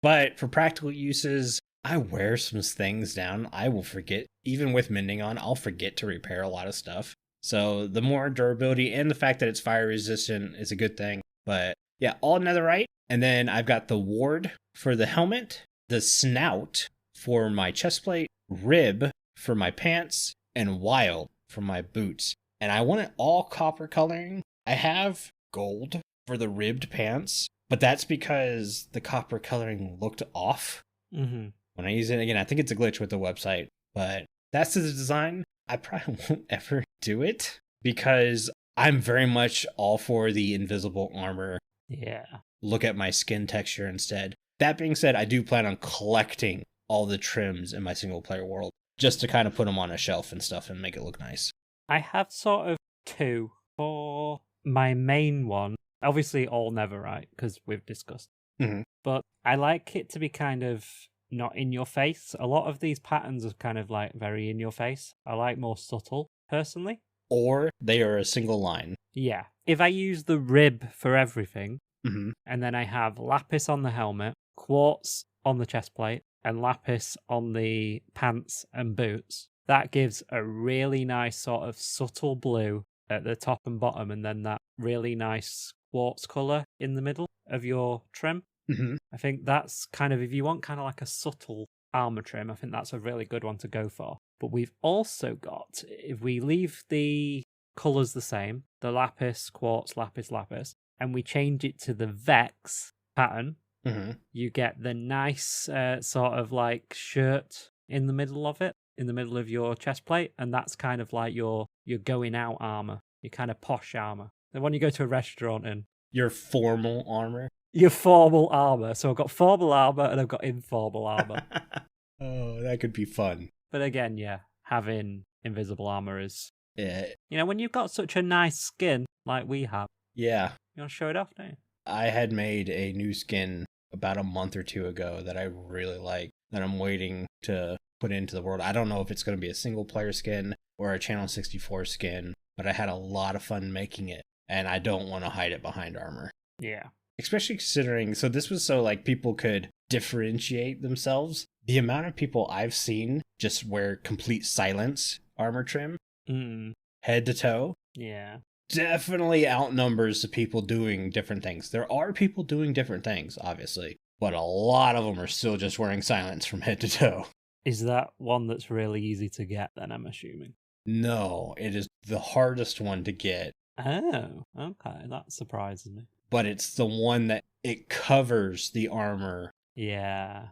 But for practical uses, I wear some things down. I will forget, even with mending on, I'll forget to repair a lot of stuff. So the more durability and the fact that it's fire resistant is a good thing. But yeah, all netherite. And then I've got the ward for the helmet, the snout for my chestplate, rib for my pants, and wild for my boots. And I want it all copper coloring. I have gold for the ribbed pants, but that's because the copper coloring looked off. Mm-hmm. When I use it again, I think it's a glitch with the website, but that's the design. I probably won't ever do it because I'm very much all for the invisible armor. Yeah. Look at my skin texture instead. That being said, I do plan on collecting all the trims in my single player world, just to kind of put them on a shelf and stuff and make it look nice. I have sort of two for my main one. Obviously, all Netherite, because we've discussed. Mm-hmm. But I like it to be kind of not in your face. A lot of these patterns are kind of like very in your face. I like more subtle, personally. Or they are a single line. Yeah. If I use the rib for everything, mm-hmm. and then I have lapis on the helmet, quartz on the chest plate, and lapis on the pants and boots, that gives a really nice sort of subtle blue at the top and bottom, and then that really nice quartz colour in the middle of your trim. Mm-hmm. I think that's kind of, if you want kind of like a subtle armor trim, I think that's a really good one to go for. But we've also got, if we leave the colours the same, the lapis, quartz, lapis, lapis, and we change it to the Vex pattern, mm-hmm. you get the nice sort of like shirt in the middle of it, in the middle of your chest plate, and that's kind of like your going out armor, your kind of posh armor. The one you go to a restaurant in. Your formal armor? Your formal armor. So I've got formal armor and I've got informal armor. Oh, that could be fun. But again, yeah, having invisible armor is... Yeah. You know, when you've got such a nice skin like we have, yeah, you want to show it off, don't you? I had made a new skin about a month or two ago that I really like, that I'm waiting to put into the world. I don't know if it's going to be a single player skin or a Channel 64 skin, but I had a lot of fun making it, and I don't want to hide it behind armor. Yeah. Especially considering, so this was so like people could differentiate themselves. The amount of people I've seen just wear complete silence armor trim, head to toe, yeah, definitely outnumbers the people doing different things. There are people doing different things, obviously, but a lot of them are still just wearing silence from head to toe. Is that one that's really easy to get then, I'm assuming? No, it is the hardest one to get. Oh, okay, that surprises me. But it's the one that it covers the armor. Yeah.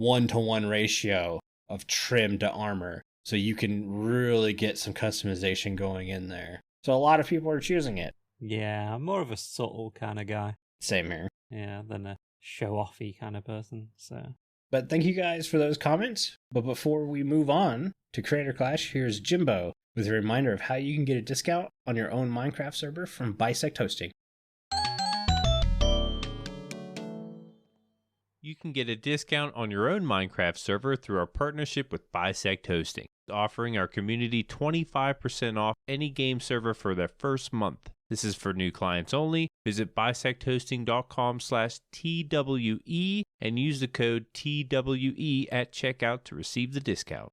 1-to-1 ratio of trim to armor. So you can really get some customization going in there. So a lot of people are choosing it. Yeah, I'm more of a subtle kind of guy. Same here. Yeah, than a show-offy kind of person, so... But thank you guys for those comments. But before we move on to Creator Clash, here's Jimbo with a reminder of how you can get a discount on your own Minecraft server from Bisect Hosting. You can get a discount on your own Minecraft server through our partnership with Bisect Hosting, offering our community 25% off any game server for their first month. This is for new clients only. Visit bisecthosting.com/TWE and use the code TWE at checkout to receive the discount.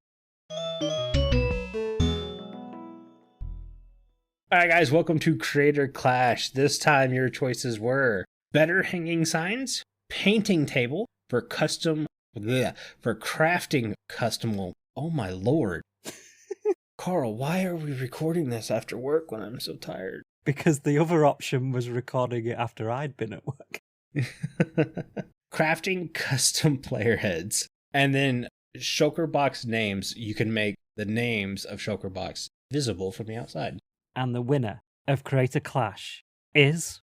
Alright guys, welcome to Creator Clash. This time your choices were better hanging signs, painting table for crafting custom. Oh my lord. Carl, why are we recording this after work when I'm so tired? Because the other option was recording it after I'd been at work. Crafting custom player heads. And then Shulker Box names. You can make the names of Shulker Box visible from the outside. And the winner of Creator Clash is...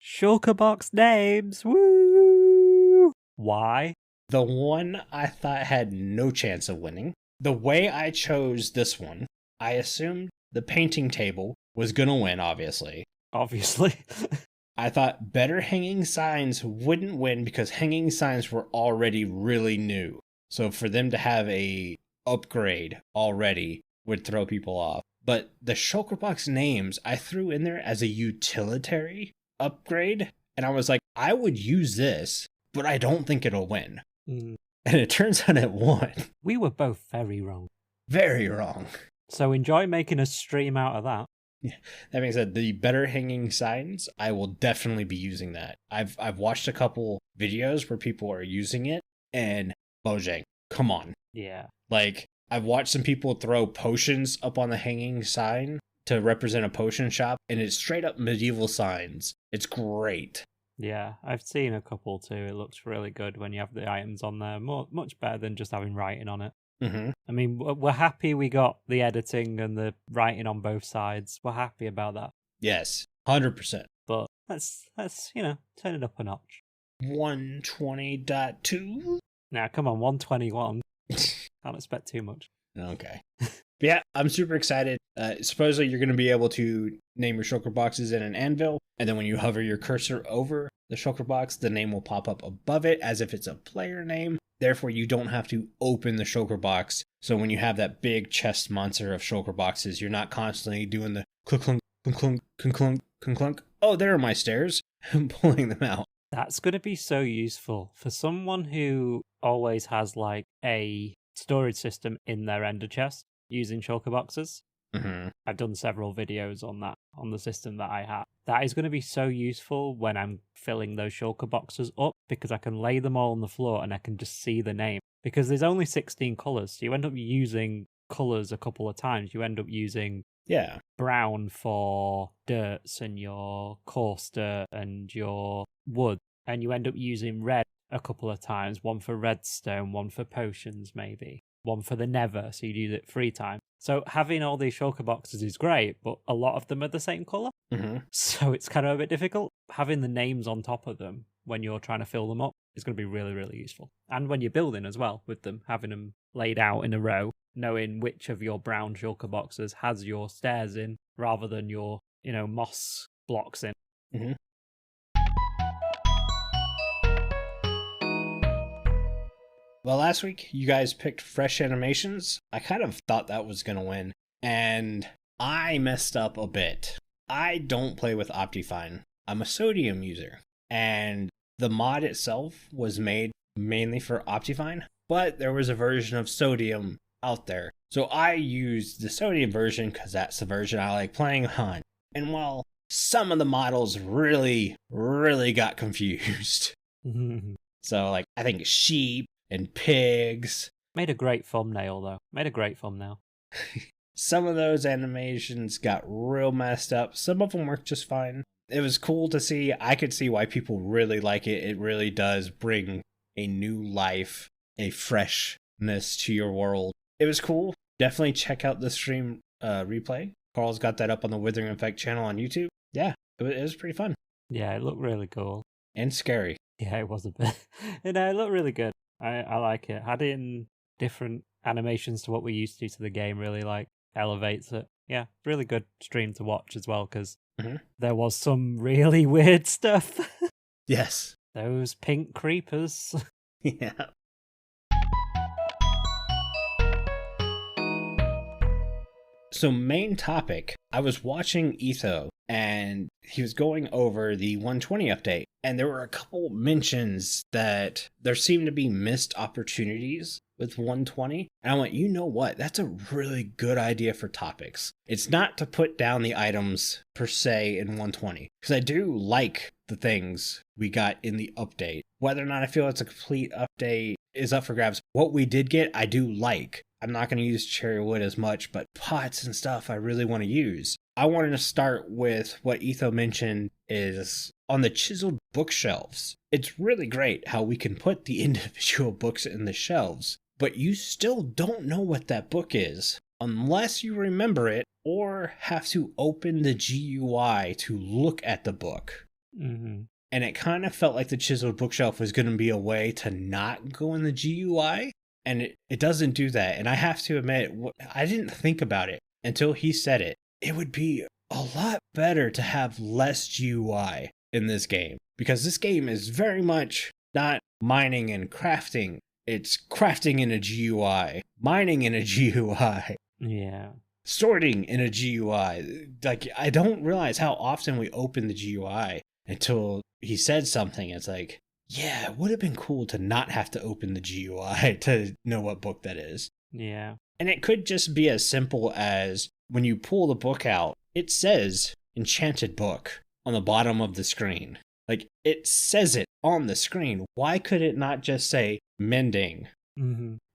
Shulker Box names! Woo! Why? The one I thought had no chance of winning. The way I chose this one, I assumed the painting table was going to win, obviously. Obviously. I thought better hanging signs wouldn't win because hanging signs were already really new. So for them to have a upgrade already would throw people off. But the Shulker Box names I threw in there as a utilitarian upgrade, and I was like, I would use this, but I don't think it'll win. And it turns out it won. We were both very wrong. Very wrong. So enjoy making a stream out of that. Yeah. That being said, the better hanging signs, I will definitely be using that. I've watched a couple videos where people are using it, and Mojang, come on. Yeah. Like, I've watched some people throw potions up on the hanging sign to represent a potion shop, and it's straight up medieval signs. It's great. Yeah, I've seen a couple too. It looks really good when you have the items on there. Much better than just having writing on it. Mm-hmm. I mean, we're happy we got the editing and the writing on both sides. We're happy about that. Yes, 100%. But Let's turn it up a notch. 120.2? Now, come on, 121. Can't expect too much. Okay. But yeah, I'm super excited. Supposedly you're going to be able to name your shulker boxes in an anvil, and then when you hover your cursor over the shulker box, the name will pop up above it as if it's a player name. Therefore, you don't have to open the shulker box. So when you have that big chest monster of shulker boxes, you're not constantly doing the clunk, clunk, clunk, clunk, clunk, clunk, clunk. Oh, there are my stairs. I'm pulling them out. That's going to be so useful for someone who always has like a storage system in their ender chest using shulker boxes. Mm-hmm. I've done several videos on that, on the system that I have. That is going to be so useful when I'm filling those shulker boxes up, because I can lay them all on the floor and I can just see the name. Because there's only 16 colours, so you end up using colours a couple of times. You end up using brown for dirts and your coarse dirt and your wood, and you end up using red a couple of times, one for redstone, one for potions maybe, one for the nether, so you'd use it 3 times. So having all these shulker boxes is great, but a lot of them are the same colour. Mm-hmm. So it's kind of a bit difficult. Having the names on top of them when you're trying to fill them up is going to be really, really useful. And when you're building as well with them, having them laid out in a row, knowing which of your brown shulker boxes has your stairs in rather than your, moss blocks in. Mm-hmm. Well, last week, you guys picked Fresh Animations. I kind of thought that was going to win, and I messed up a bit. I don't play with Optifine. I'm a sodium user, and the mod itself was made mainly for Optifine, but there was a version of sodium out there. So I used the sodium version because that's the version I like playing on. And while some of the models really, really got confused. So, I think sheep and pigs. Made a great thumbnail, though. Some of those animations got real messed up. Some of them worked just fine. It was cool to see. I could see why people really like it. It really does bring a new life, a freshness to your world. It was cool. Definitely check out the stream replay. Carl's got that up on the Withering Effect channel on YouTube. Yeah, it was pretty fun. Yeah, it looked really cool. And scary. Yeah, it was a bit. It looked really good. I like it. Adding different animations to what we're used to the game really elevates it. Yeah, really good stream to watch as well, because there was some really weird stuff. Yes. Those pink creepers. Yeah. So main topic, I was watching Etho, and he was going over the 120 update, and there were a couple mentions that there seemed to be missed opportunities with 120, and I went, you know what, that's a really good idea for topics. It's not to put down the items per se in 120, because I do like the things we got in the update. Whether or not I feel it's a complete update is up for grabs. What we did get, I do like. I'm not going to use cherry wood as much, but pots and stuff I really want to use. I wanted to start with what Etho mentioned is on the chiseled bookshelves. It's really great how we can put the individual books in the shelves, but you still don't know what that book is unless you remember it or have to open the GUI to look at the book. Mm-hmm. And it kind of felt like the chiseled bookshelf was going to be a way to not go in the GUI. And it doesn't do that. And I have to admit, I didn't think about it until he said it. It would be a lot better to have less GUI in this game. Because this game is very much not mining and crafting. It's crafting in a GUI, mining in a GUI. Yeah. Sorting in a GUI. I don't realize how often we open the GUI until he said something. It's like, yeah, it would have been cool to not have to open the GUI to know what book that is. Yeah. And it could just be as simple as when you pull the book out, it says Enchanted Book on the bottom of the screen. It says it on the screen. Why could it not just say Mending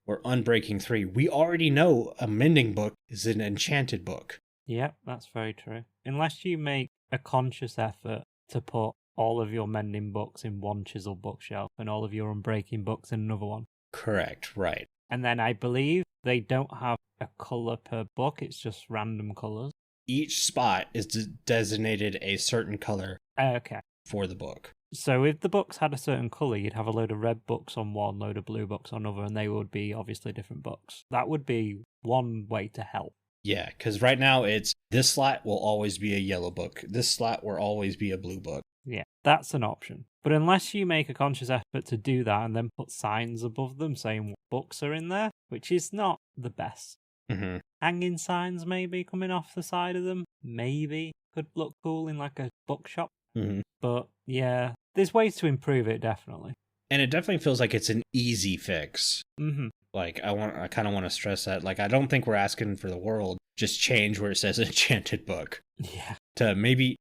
or Unbreaking 3? We already know a Mending book is an Enchanted Book. Yeah, that's very true. Unless you make a conscious effort to put all of your mending books in one chiseled bookshelf and all of your unbreaking books in another one. Correct, right. And then I believe they don't have a colour per book, it's just random colours. each spot is designated a certain color Okay. for the book. So if the books had a certain colour, you'd have a load of red books on one, load of blue books on another, and they would be obviously different books. That would be one way to help. Yeah, because right now it's this slot will always be a yellow book. This slot will always be a blue book. Yeah, that's an option. But unless you make a conscious effort to do that and then put signs above them saying what books are in there, which is not the best. Mm-hmm. Hanging signs maybe coming off the side of them, maybe could look cool in like a bookshop. Mm-hmm. But yeah, there's ways to improve it, definitely. And it definitely feels like it's an easy fix. Mm-hmm. Like, I kind of want to stress that. Like, I don't think we're asking for the world. Just change where it says enchanted book. Yeah. To maybe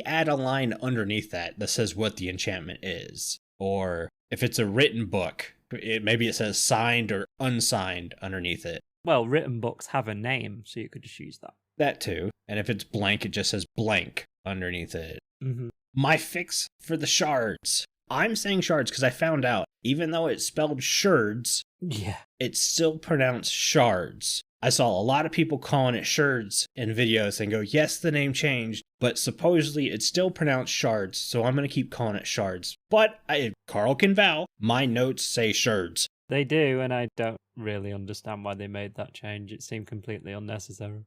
add a line underneath that says what the enchantment is. Or if it's a written book, maybe it says signed or unsigned underneath it. Well, written books have a name, so you could just use that. That too. And if it's blank, it just says blank underneath it. Mm-hmm. My fix for the shards. I'm saying shards because I found out, even though it's spelled shards, yeah, it's still pronounced shards. I saw a lot of people calling it shards in videos and go, yes, the name changed, but supposedly it's still pronounced shards, so I'm going to keep calling it shards. But Carl can vow, my notes say shards. They do, and I don't really understand why they made that change. It seemed completely unnecessary.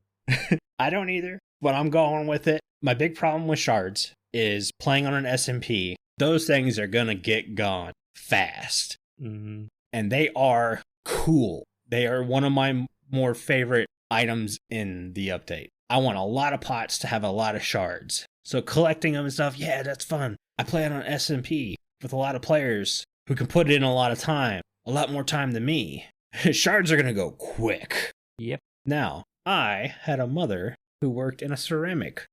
I don't either, but I'm going with it. My big problem with shards is playing on an SMP. Those things are going to get gone fast. Mm-hmm. And they are cool. They are one of my more favorite items in the update. I want a lot of pots to have a lot of shards. So collecting them and stuff, yeah, that's fun. I play it on SMP with a lot of players who can put in a lot of time. A lot more time than me. Shards are going to go quick. Yep. Now, I had a mother who worked in a ceramic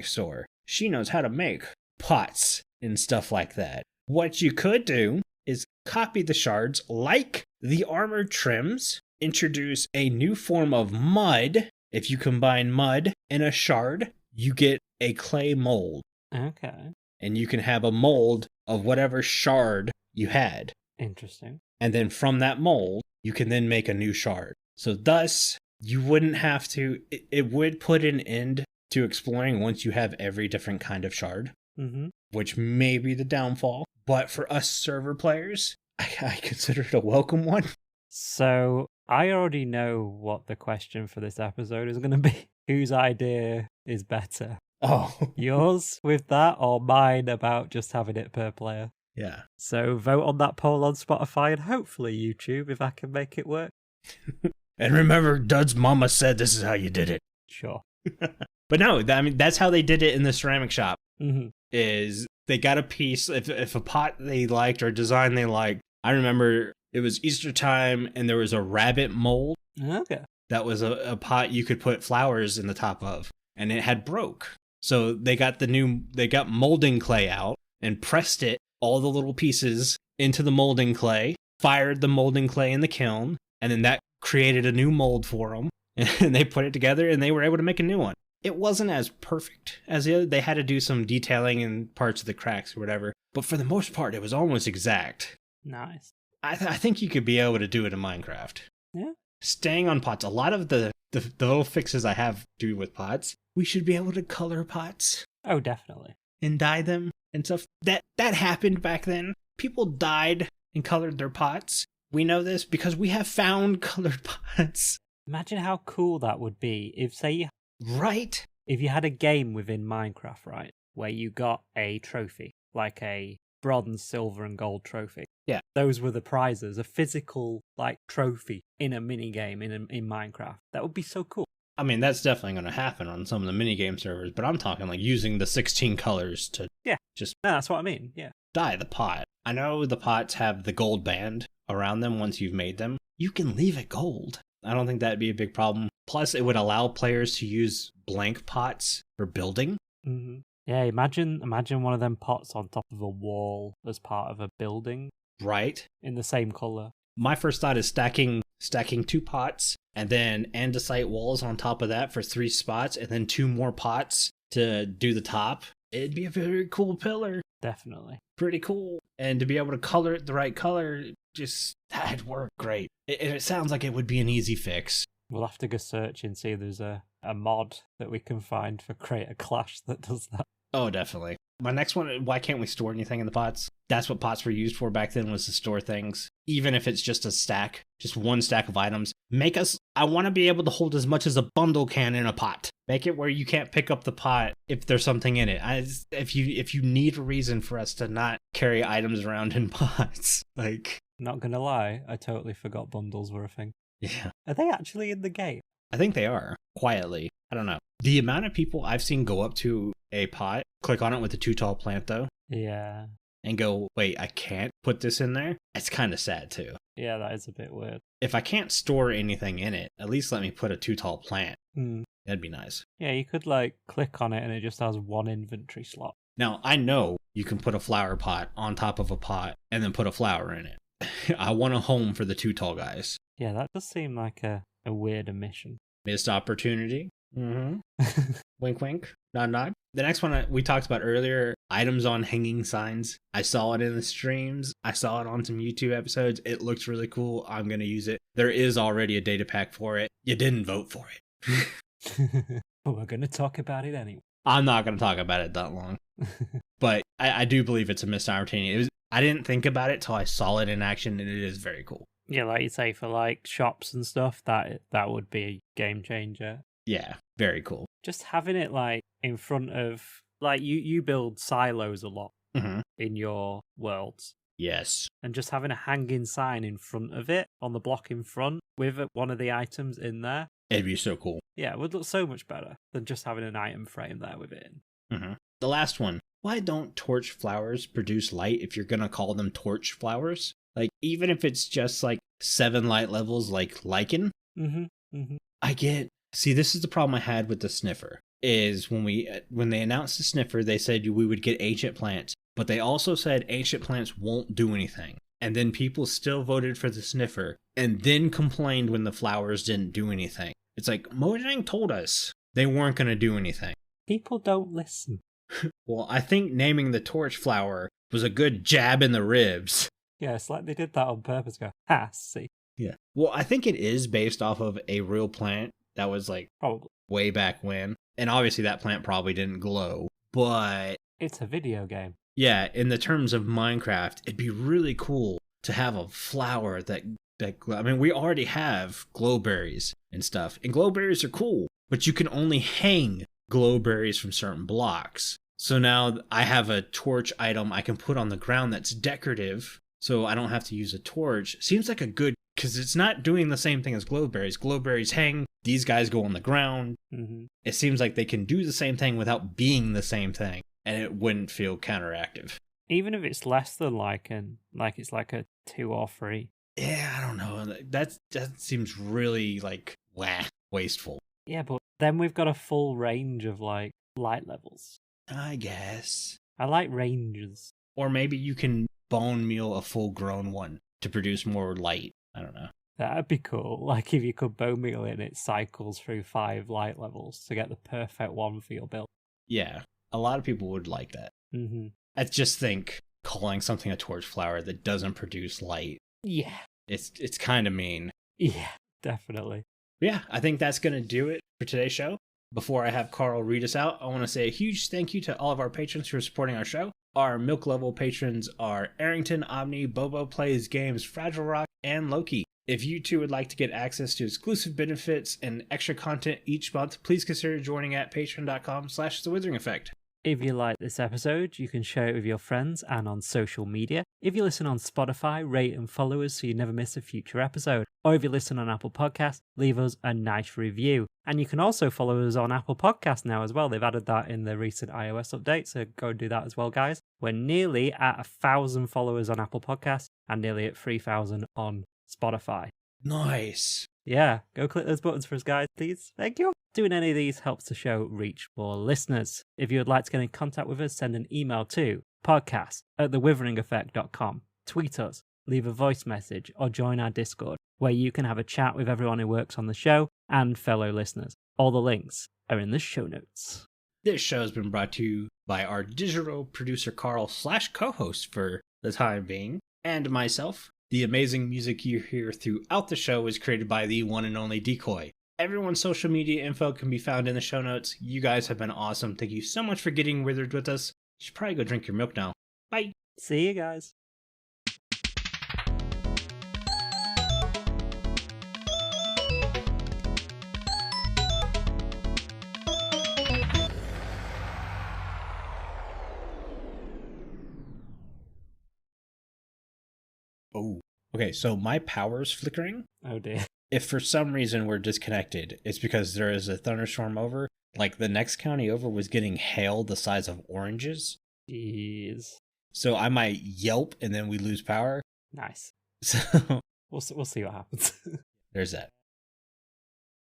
store. She knows how to make pots and stuff like that. What you could do is copy the shards like the armored trims, introduce a new form of mud. If you combine mud and a shard, you get a clay mold. Okay. And you can have a mold of whatever shard you had. Interesting. And then from that mold, you can then make a new shard. So thus, you wouldn't have to... It would put an end to exploring once you have every different kind of shard. Mm-hmm. Which may be the downfall. But for us server players, I consider it a welcome one. So, I already know what the question for this episode is going to be. Whose idea is better? Oh. Yours with that or mine about just having it per player? Yeah. So vote on that poll on Spotify and hopefully YouTube if I can make it work. And remember, Dud's mama said this is how you did it. Sure. But no, I mean, that's how they did it in the ceramic shop. Mm-hmm. Is they got a piece, if a pot they liked or a design they liked. I remember it was Easter time and there was a rabbit mold. Okay. That was a pot you could put flowers in the top of. And it had broke. So they got molding clay out and pressed it, all the little pieces into the molding clay, fired the molding clay in the kiln, and then that created a new mold for them. And they put it together and they were able to make a new one. It wasn't as perfect as the other. They had to do some detailing in parts of the cracks or whatever. But for the most part, it was almost exact. Nice. I think you could be able to do it in Minecraft. Yeah. Staying on pots. A lot of the little fixes I have to do with pots, we should be able to color pots. Oh, definitely. And dye them and stuff. That happened back then. People dyed and colored their pots. We know this because we have found colored pots. Imagine how cool that would be if, say, right? If you had a game within Minecraft, right, where you got a trophy, like a bronze, silver, and gold trophy. Yeah. Those were the prizes, a physical, like, trophy in a minigame in Minecraft. That would be so cool. I mean, that's definitely going to happen on some of the minigame servers, but I'm talking like using the 16 colors to just... No, that's what I mean, yeah. Dye the pot. I know the pots have the gold band around them once you've made them. You can leave it gold. I don't think that'd be a big problem. Plus, it would allow players to use blank pots for building. Mm-hmm. Yeah, imagine one of them pots on top of a wall as part of a building. Right. In the same color. My first thought is stacking 2 pots and then andesite walls on top of that for 3 spots and then 2 more pots to do the top. It'd be a very cool pillar. Definitely. Pretty cool. And to be able to color it the right color, just, that'd work great. It sounds like it would be an easy fix. We'll have to go search and see if there's a mod that we can find for Create a Clash that does that. Oh, definitely. My next one, why can't we store anything in the pots? That's what pots were used for back then, was to store things. Even if it's just a stack, just one stack of items. I want to be able to hold as much as a bundle can in a pot. Make it where you can't pick up the pot if there's something in it. If you need a reason for us to not carry items around in pots, like... Not gonna lie, I totally forgot bundles were a thing. Yeah. Are they actually in the game? I think they are, quietly. I don't know. The amount of people I've seen go up to a pot, click on it with the too tall plant though. Yeah. And go, wait, I can't put this in there? It's kind of sad too. Yeah, that is a bit weird. If I can't store anything in it, at least let me put a too tall plant. That'd be nice. Yeah, you could click on it and it just has one inventory slot. Now, I know you can put a flower pot on top of a pot and then put a flower in it. I want a home for the too tall guys. Yeah, that does seem like a weird omission. Missed opportunity. Wink, wink. Nod, nod. The next one we talked about earlier, items on hanging signs. I saw it in the streams. I saw it on some YouTube episodes. It looks really cool. I'm going to use it. There is already a data pack for it. You didn't vote for it. But we're going to talk about it anyway. I'm not going to talk about it that long. But I do believe it's a missed opportunity. I didn't think about it till I saw it in action, and it is very cool. Yeah, like you say, for shops and stuff, that would be a game changer. Yeah, very cool. Just having it in front of you build silos a lot in your worlds. Yes. And just having a hanging sign in front of it on the block in front with one of the items in there. It'd be so cool. Yeah, it would look so much better than just having an item frame there with it in. The last one. Why don't torch flowers produce light if you're going to call them torch flowers? Even if it's just 7 light levels like lichen. See, this is the problem I had with the sniffer. Is when they announced the sniffer, they said we would get ancient plants. But they also said ancient plants won't do anything. And then people still voted for the sniffer. And then complained when the flowers didn't do anything. It's Mojang told us they weren't going to do anything. People don't listen. Well, I think naming the torch flower was a good jab in the ribs. Yeah, it's like they did that on purpose. See. Yeah. Well, I think it is based off of a real plant that was probably way back when. And obviously that plant probably didn't glow. But it's a video game. Yeah, in the terms of Minecraft, it'd be really cool to have a flower that we already have glowberries and stuff. And glowberries are cool, but you can only hang glowberries from certain blocks. So now I have a torch item I can put on the ground that's decorative, so I don't have to use a torch. Seems like a good, because it's not doing the same thing as glowberries. Glowberries hang, these guys go on the ground. It seems like they can do the same thing without being the same thing, and it wouldn't feel counteractive. Even if it's less than it's like a 2 or 3. Yeah, I don't know. That seems really wasteful. Yeah, but then we've got a full range of light levels. I guess. I like ranges. Or maybe you can bone meal a full grown one to produce more light. I don't know. That'd be cool. If you could bone meal it and it cycles through 5 light levels to get the perfect one for your build. Yeah, a lot of people would like that. I just think calling something a torch flower that doesn't produce light. Yeah. It's kind of mean. Yeah, definitely. Yeah, I think that's going to do it for today's show. Before I have Carl read us out, I want to say a huge thank you to all of our patrons who are supporting our show. Our milk level patrons are Aerington, Aubni, BoboPlaysGames, FragileRock, and Loki. If you too would like to get access to exclusive benefits and extra content each month, please consider joining at patreon.com/The Withering Effect. If you like this episode, you can share it with your friends and on social media. If you listen on Spotify, rate and follow us so you never miss a future episode. Or if you listen on Apple Podcasts, leave us a nice review. And you can also follow us on Apple Podcasts now as well. They've added that in the recent iOS update, so go and do that as well, guys. We're nearly at 1,000 followers on Apple Podcasts and nearly at 3,000 on Spotify. Nice. Yeah, go click those buttons for us, guys, please. Thank you. Doing any of these helps the show reach more listeners. If you would like to get in contact with us, send an email to podcast@thewitheringeffect.com. Tweet us, leave a voice message, or join our Discord, where you can have a chat with everyone who works on the show and fellow listeners. All the links are in the show notes. This show has been brought to you by our digital producer Carl / co-host for the time being, and myself, The amazing music you hear throughout the show is created by the one and only Decoy. Everyone's social media info can be found in the show notes. You guys have been awesome. Thank you so much for getting withered with us. You should probably go drink your milk now. Bye. See you guys. Oh, okay, so my power's flickering. Oh dear. If for some reason we're disconnected, it's because there is a thunderstorm over. Like, the next county over was getting hail the size of oranges. Jeez. So I might yelp and then we lose power. Nice. So We'll see what happens. there's that.